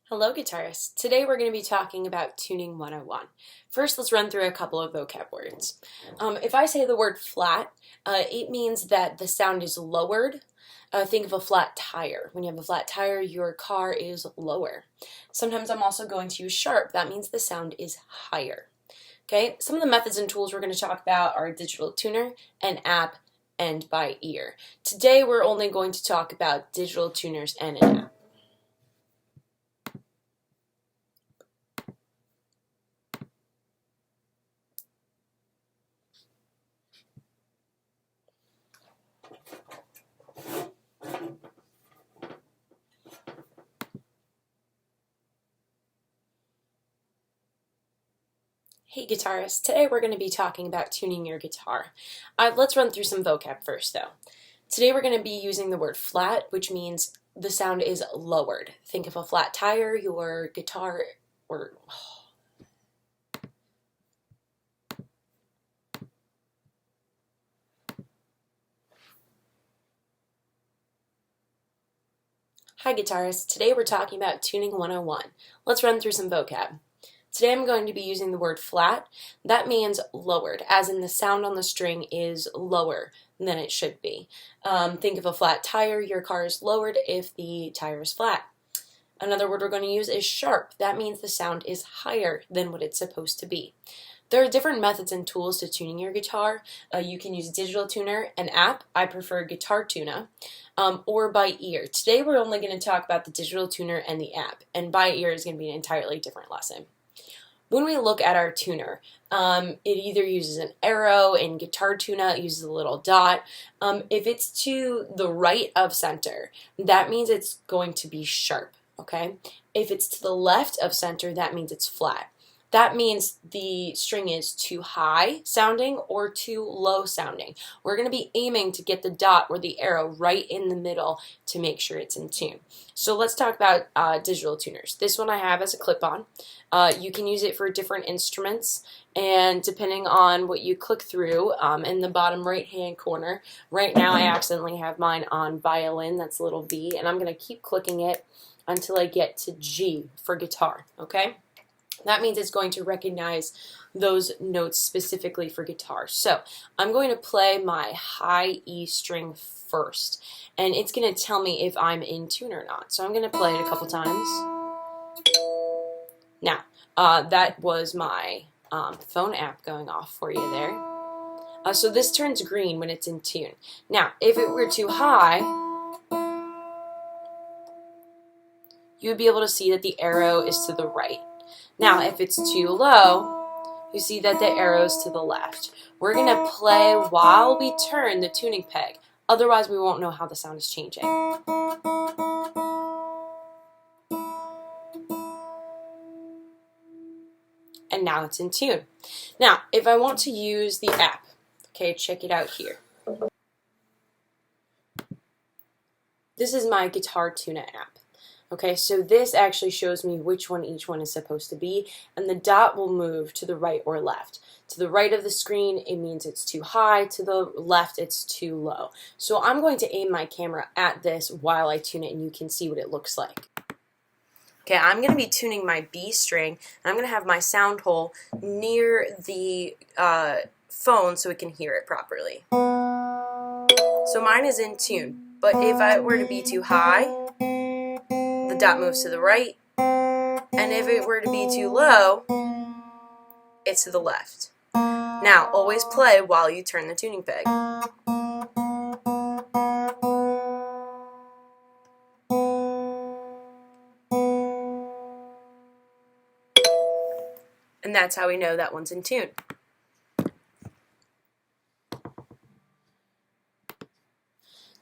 Hello guitarists! Today we're going to be talking about Tuning 101. First, let's run through a couple of vocab words. If I say the word flat, it means that the sound is lowered. Think of a flat tire. When you have a flat tire, your car is lower. Sometimes I'm also going to use sharp. That means the sound is higher. Okay, some of the methods and tools we're going to talk about are digital tuner, an app, and by ear. Today we're only going to talk about digital tuners and an app. Hey guitarists, today we're going to be talking about tuning your guitar. Let's run through some vocab first though. Today we're going to be using the word flat, which means the sound is lowered. Think of a flat tire, your guitar, or... Hi guitarists, today we're talking about Tuning 101. Let's run through some vocab. Today I'm going to be using the word flat. That means lowered, as in the sound on the string is lower than it should be. Think of a flat tire. Your car is lowered if the tire is flat. Another word we're going to use is sharp. That means the sound is higher than what it's supposed to be. There are different methods and tools to tuning your guitar. You can use digital tuner, an app. I prefer Guitar Tuna, or by ear. Today we're only going to talk about the digital tuner and the app, and by ear is going to be an entirely different lesson. When we look at our tuner, it either uses an arrow. In Guitar Tuna, it uses a little dot. If it's to the right of center, that means it's going to be sharp, okay? If it's to the left of center, that means it's flat. That means the string is too high sounding or too low sounding. We're going to be aiming to get the dot or the arrow right in the middle to make sure it's in tune. So let's talk about digital tuners. This one I have as a clip-on. You can use it for different instruments, and depending on what you click through in the bottom right-hand corner, right now I accidentally have mine on violin, that's a little V, and I'm going to keep clicking it until I get to G for guitar, okay? That means it's going to recognize those notes specifically for guitar. So I'm going to play my high E string first, and it's going to tell me if I'm in tune or not. So I'm going to play it a couple times. Now, that was my phone app going off for you there. So this turns green when it's in tune. Now, if it were too high, you would be able to see that the arrow is to the right. Now, if it's too low, you see that the arrow's to the left. We're going to play while we turn the tuning peg. Otherwise, we won't know how the sound is changing. And now it's in tune. Now, if I want to use the app, okay, check it out here. This is my Guitar Tuna app. Okay, so this actually shows me which one each one is supposed to be, and the dot will move to the right or left. To the right of the screen, it means it's too high. To the left, it's too low. So I'm going to aim my camera at this while I tune it, and you can see what it looks like. Okay, I'm going to be tuning my B string, and I'm going to have my sound hole near the phone so it can hear it properly. So mine is in tune, but if I were to be too high, the dot moves to the right, and if it were to be too low, it's to the left. Now, always play while you turn the tuning peg. And that's how we know that one's in tune.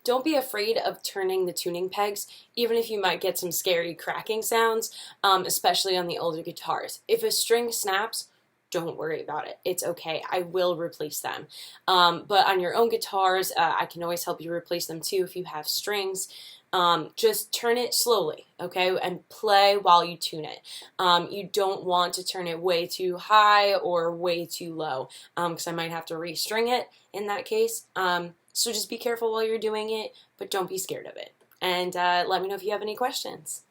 Don't be afraid of turning the tuning pegs, even if you might get some scary cracking sounds, especially on the older guitars. If a string snaps, don't worry about it. It's okay. I will replace them. But on your own guitars, I can always help you replace them too if you have strings. Just turn it slowly, okay, and play while you tune it. You don't want to turn it way too high or way too low, because I might have to restring it in that case. So just be careful while you're doing it, but don't be scared of it. And let me know if you have any questions.